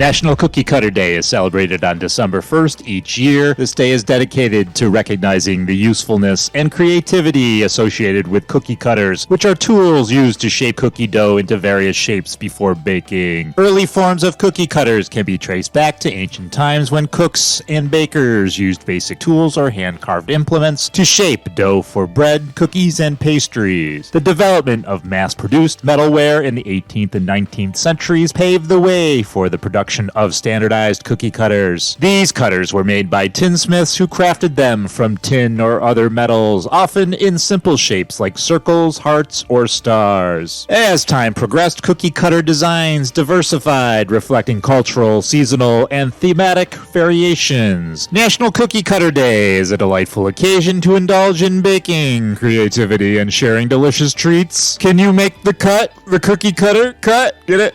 National Cookie Cutter Day is celebrated on December 1st each year. This day is dedicated to recognizing the usefulness and creativity associated with cookie cutters, which are tools used to shape cookie dough into various shapes before baking. Early forms of cookie cutters can be traced back to ancient times when cooks and bakers used basic tools or hand-carved implements to shape dough for bread, cookies, and pastries. The development of mass-produced metalware in the 18th and 19th centuries paved the way for the production of standardized cookie cutters. These cutters were made by tinsmiths who crafted them from tin or other metals, often in simple shapes like circles, hearts, or stars. As time progressed, cookie cutter designs diversified, reflecting cultural, seasonal, and thematic variations. National Cookie Cutter Day is a delightful occasion to indulge in baking, creativity, and sharing delicious treats. Can you make the cut? The cookie cutter cut? Get it?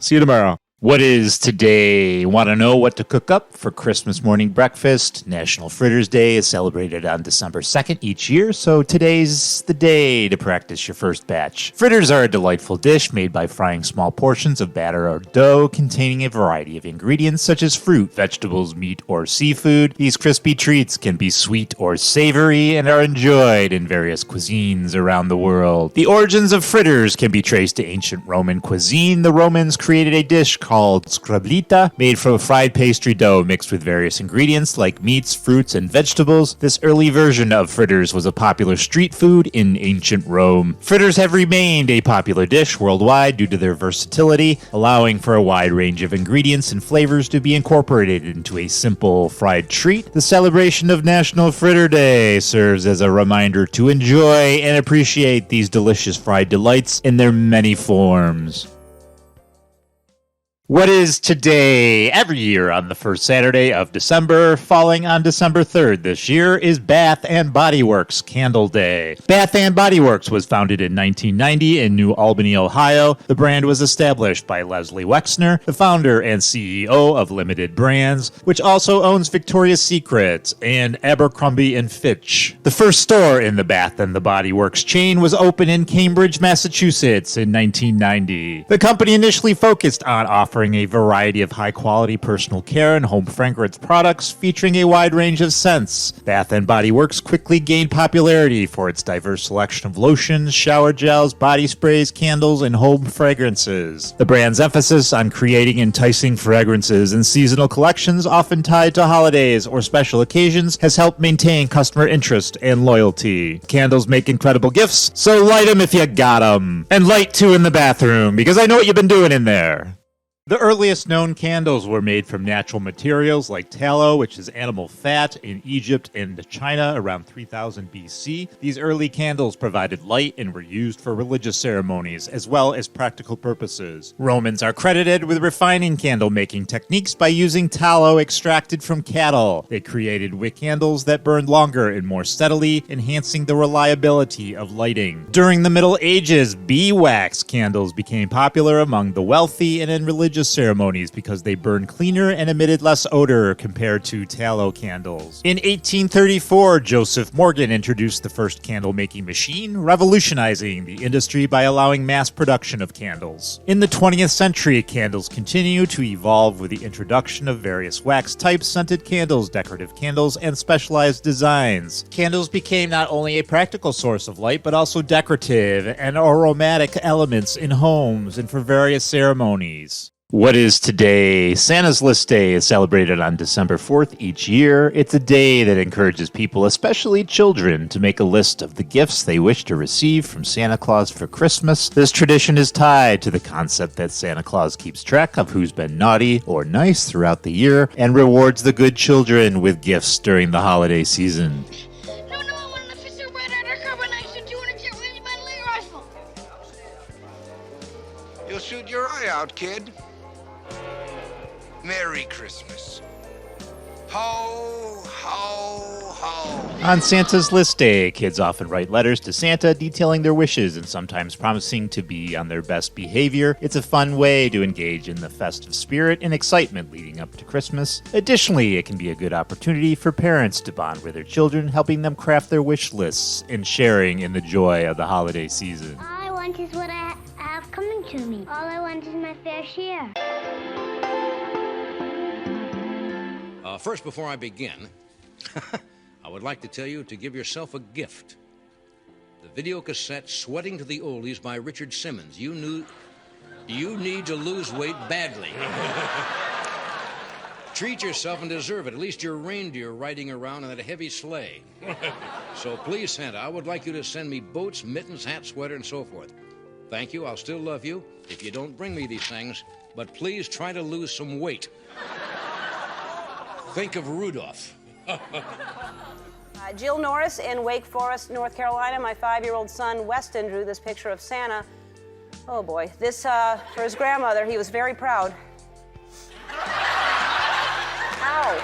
See you tomorrow. What is today? Want to know what to cook up for Christmas morning breakfast? National Fritters Day is celebrated on December 2nd each year, so today's the day to practice your first batch. Fritters are a delightful dish made by frying small portions of batter or dough containing a variety of ingredients such as fruit, vegetables, meat, or seafood. These crispy treats can be sweet or savory and are enjoyed in various cuisines around the world. The origins of fritters can be traced to ancient Roman cuisine. The Romans created a dish called scriblita, made from fried pastry dough mixed with various ingredients like meats, fruits, and vegetables. This early version of fritters was a popular street food in ancient Rome. Fritters have remained a popular dish worldwide due to their versatility, allowing for a wide range of ingredients and flavors to be incorporated into a simple fried treat. The celebration of National Fritter Day serves as a reminder to enjoy and appreciate these delicious fried delights in their many forms. What is today? Every year on the first Saturday of December, falling on December 3rd this year, is Bath & Body Works Candle Day. Bath & Body Works was founded in 1990 in New Albany, Ohio. The brand was established by Leslie Wexner, the founder and CEO of Limited Brands, which also owns Victoria's Secret and Abercrombie & Fitch. The first store in the Bath & Body Works chain was opened in Cambridge, Massachusetts in 1990. The company initially focused on offering a variety of high-quality personal care and home fragrance products featuring a wide range of scents. Bath & Body Works quickly gained popularity for its diverse selection of lotions, shower gels, body sprays, candles, and home fragrances. The brand's emphasis on creating enticing fragrances and seasonal collections often tied to holidays or special occasions has helped maintain customer interest and loyalty. Candles make incredible gifts, so light them if you got them. And light too in the bathroom, because I know what you've been doing in there. The earliest known candles were made from natural materials like tallow, which is animal fat, in Egypt and China around 3000 BC. These early candles provided light and were used for religious ceremonies as well as practical purposes. Romans are credited with refining candle-making techniques by using tallow extracted from cattle. They created wick candles that burned longer and more steadily, enhancing the reliability of lighting. During the Middle Ages, beeswax candles became popular among the wealthy and in religious ceremonies because they burned cleaner and emitted less odor compared to tallow candles. In 1834, Joseph Morgan introduced the first candle-making machine, revolutionizing the industry by allowing mass production of candles. In the 20th century, candles continue to evolve with the introduction of various wax types, scented candles, decorative candles, and specialized designs. Candles became not only a practical source of light, but also decorative and aromatic elements in homes and for various ceremonies. What is today? Santa's List Day is celebrated on December 4th each year. It's a day that encourages people, especially children, to make a list of the gifts they wish to receive from Santa Claus for Christmas. This tradition is tied to the concept that Santa Claus keeps track of who's been naughty or nice throughout the year and rewards the good children with gifts during the holiday season. You'll shoot your eye out, kid. Merry Christmas. Ho, ho, ho. On Santa's List Day, kids often write letters to Santa detailing their wishes and sometimes promising to be on their best behavior. It's a fun way to engage in the festive spirit and excitement leading up to Christmas. Additionally, it can be a good opportunity for parents to bond with their children, helping them craft their wish lists and sharing in the joy of the holiday season. All I want is what I have coming to me. All I want is my fair share. first, before I begin, I would like to tell you to give yourself a gift. The video cassette Sweating to the Oldies by Richard Simmons. You need to lose weight badly. Treat yourself and deserve it. At least you're reindeer riding around in that heavy sleigh. So please, Santa, I would like you to send me boats, mittens, hat, sweater, and so forth. Thank you. I'll still love you if you don't bring me these things, but please try to lose some weight. Think of Rudolph. Jill Norris in Wake Forest, North Carolina. My 5-year-old son, Weston, drew this picture of Santa. Oh, boy. This, for his grandmother, he was very proud. How?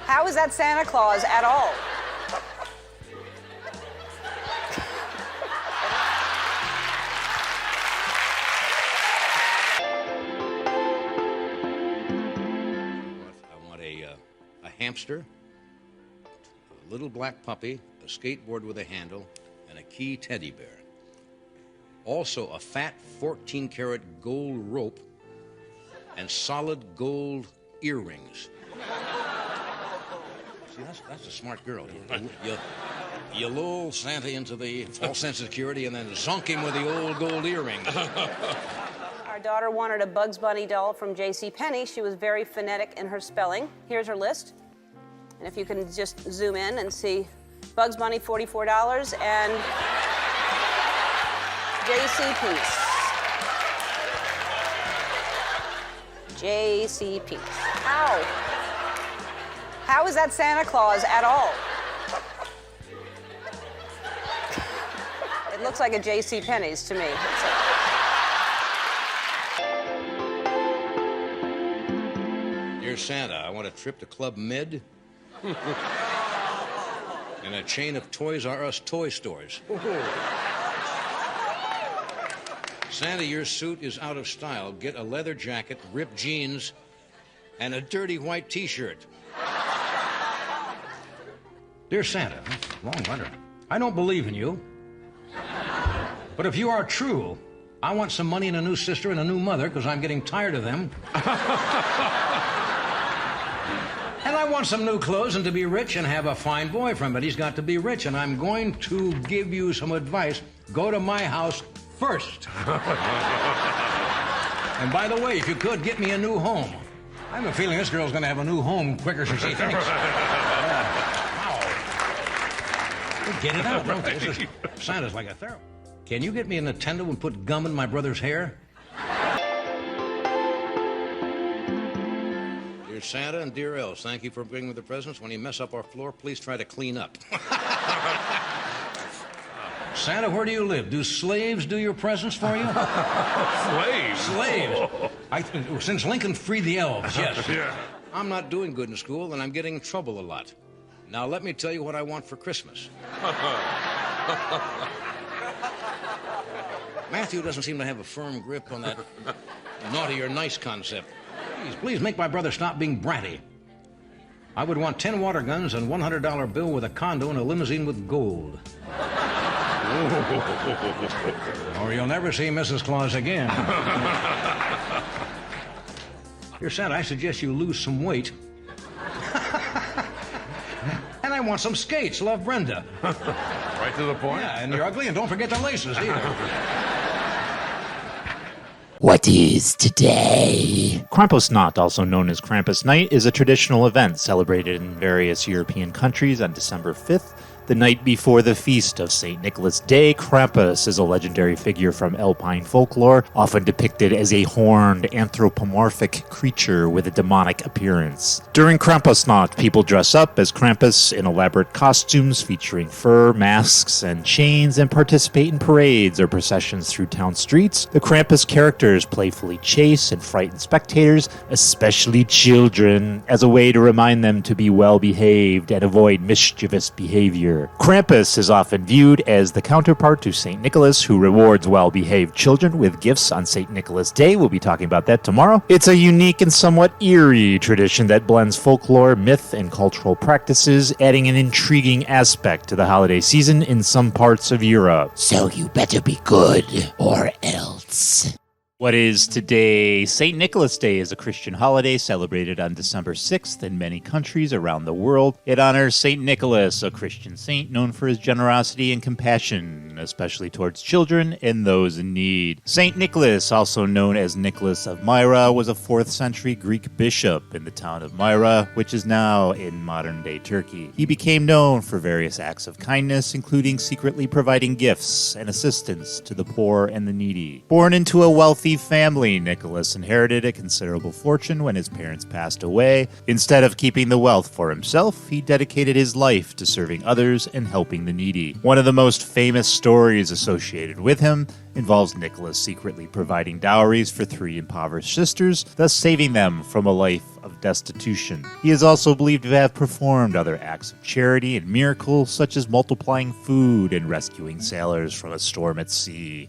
How is that Santa Claus at all? I want a hamster, a little black puppy, a skateboard with a handle, and a key teddy bear. Also, a fat 14-karat gold rope and solid gold earrings. See, that's a smart girl. You lull Santa into the false sense of security and then zonk him with the old gold earrings. Our daughter wanted a Bugs Bunny doll from JCPenney. She was very phonetic in her spelling. Here's her list. And if you can just zoom in and see Bugs Bunny, $44, and JCPenney. JCP. How? How is that Santa Claus at all? It looks like a JCPenney's to me. Dear Santa, I want a trip to Club Med and a chain of Toys R Us toy stores. Santa, your suit is out of style. Get a leather jacket, ripped jeans, and a dirty white T-shirt. Dear Santa, long letter. I don't believe in you. But if you are true, I want some money and a new sister and a new mother because I'm getting tired of them. And I want some new clothes and to be rich and have a fine boyfriend, but he's got to be rich, and I'm going to give you some advice. Go to my house first. And by the way, if you could, get me a new home. I have a feeling this girl's going to have a new home quicker than she thinks. Wow. Get it out, don't they? This is, Santa's like a therapist. Can you get me a Nintendo and put gum in my brother's hair? Dear Santa and dear elves, thank you for bringing me the presents. When you mess up our floor, please try to clean up. Santa, where do you live? Do slaves do your presents for you? Slaves? Slaves. Since Lincoln freed the elves, yes. Yeah. I'm not doing good in school, and I'm getting in trouble a lot. Now, let me tell you what I want for Christmas. Matthew doesn't seem to have a firm grip on that naughty or nice concept. Please make my brother stop being bratty. I would want 10 water guns and $100 bill with a condo and a limousine with gold. Or you'll never see Mrs. Claus again. Dear Santa, I suggest you lose some weight. And I want some skates. Love, Brenda. Right to the point? Yeah, and you're ugly, and don't forget the laces either. What is today? Krampusnacht, also known as Krampus Night, is a traditional event celebrated in various European countries on December 5th, the night before the feast of St. Nicholas Day. Krampus is a legendary figure from Alpine folklore, often depicted as a horned, anthropomorphic creature with a demonic appearance. During Krampusnacht, people dress up as Krampus in elaborate costumes featuring fur, masks, and chains, and participate in parades or processions through town streets. The Krampus characters playfully chase and frighten spectators, especially children, as a way to remind them to be well-behaved and avoid mischievous behavior. Krampus is often viewed as the counterpart to St. Nicholas, who rewards well-behaved children with gifts on St. Nicholas Day. We'll be talking about that tomorrow. It's a unique and somewhat eerie tradition that blends folklore, myth, and cultural practices, adding an intriguing aspect to the holiday season in some parts of Europe. So you better be good, or else. What is today? St. Nicholas Day is a Christian holiday celebrated on December 6th in many countries around the world. It honors St. Nicholas, a Christian saint known for his generosity and compassion, especially towards children and those in need. St. Nicholas, also known as Nicholas of Myra, was a 4th century Greek bishop in the town of Myra, which is now in modern-day Turkey. He became known for various acts of kindness, including secretly providing gifts and assistance to the poor and the needy. Born into a wealthy family, Nicholas inherited a considerable fortune when his parents passed away. Instead of keeping the wealth for himself, he dedicated his life to serving others and helping the needy. One of the most famous stories associated with him involves Nicholas secretly providing dowries for 3 impoverished sisters, thus saving them from a life of destitution. He is also believed to have performed other acts of charity and miracles, such as multiplying food and rescuing sailors from a storm at sea.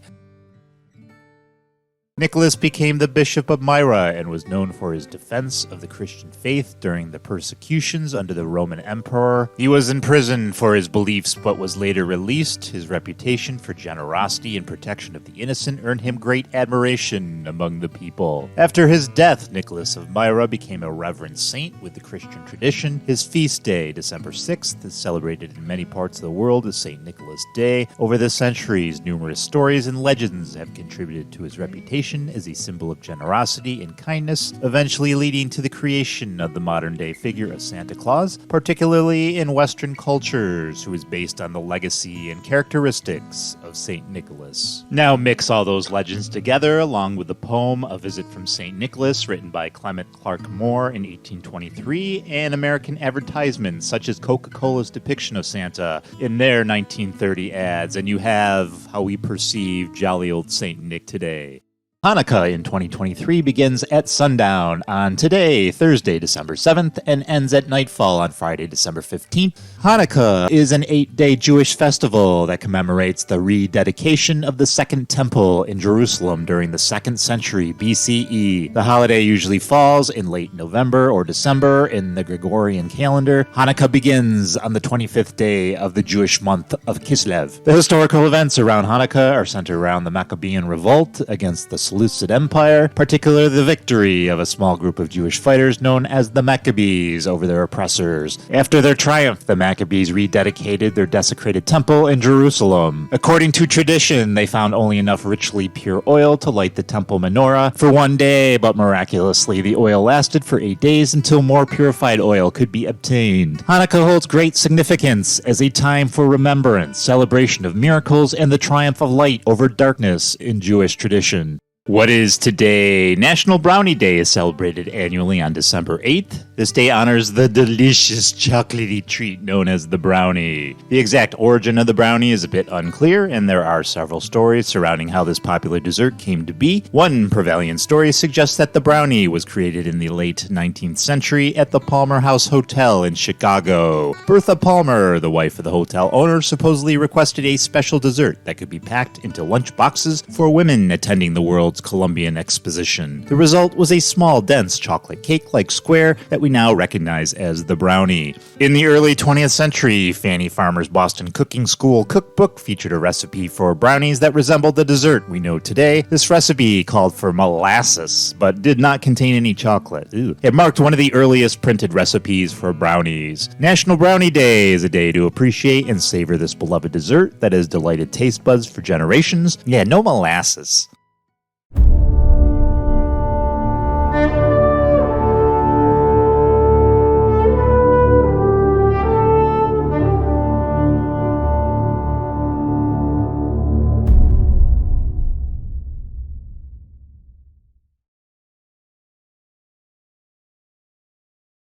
Nicholas became the Bishop of Myra and was known for his defense of the Christian faith during the persecutions under the Roman Emperor. He was imprisoned for his beliefs but was later released. His reputation for generosity and protection of the innocent earned him great admiration among the people. After his death, Nicholas of Myra became a reverend saint with the Christian tradition. His feast day, December 6th, is celebrated in many parts of the world as St. Nicholas Day. Over the centuries, numerous stories and legends have contributed to his reputation as a symbol of generosity and kindness, eventually leading to the creation of the modern-day figure of Santa Claus, particularly in Western cultures, who is based on the legacy and characteristics of St. Nicholas. Now mix all those legends together, along with the poem A Visit from St. Nicholas, written by Clement Clark Moore in 1823, and American advertisements such as Coca-Cola's depiction of Santa in their 1930 ads, and you have how we perceive jolly old St. Nick today. Hanukkah in 2023 begins at sundown on today, Thursday, December 7th, and ends at nightfall on Friday, December 15th. Hanukkah is an 8-day Jewish festival that commemorates the rededication of the Second Temple in Jerusalem during the 2nd century BCE. The holiday usually falls in late November or December in the Gregorian calendar. Hanukkah begins on the 25th day of the Jewish month of Kislev. The historical events around Hanukkah are centered around the Maccabean revolt against the Seleucid Empire, particularly the victory of a small group of Jewish fighters known as the Maccabees over their oppressors. After their triumph, the Maccabees rededicated their desecrated temple in Jerusalem. According to tradition, they found only enough richly pure oil to light the temple menorah for 1 day, but miraculously the oil lasted for 8 days until more purified oil could be obtained. Hanukkah holds great significance as a time for remembrance, celebration of miracles, and the triumph of light over darkness in Jewish tradition. What is today? National Brownie Day is celebrated annually on December 8th. This day honors the delicious chocolatey treat known as the brownie. The exact origin of the brownie is a bit unclear, and there are several stories surrounding how this popular dessert came to be. One prevalent story suggests that the brownie was created in the late 19th century at the Palmer House Hotel in Chicago. Bertha Palmer, the wife of the hotel owner, supposedly requested a special dessert that could be packed into lunch boxes for women attending the World's Columbian Exposition. The result was a small, dense chocolate cake-like square that we now recognize as the brownie. In the early 20th century, Fannie Farmer's Boston Cooking School cookbook featured a recipe for brownies that resembled the dessert we know today. This recipe called for molasses, but did not contain any chocolate. Ew. It marked one of the earliest printed recipes for brownies. National Brownie Day is a day to appreciate and savor this beloved dessert that has delighted taste buds for generations. Yeah, no molasses.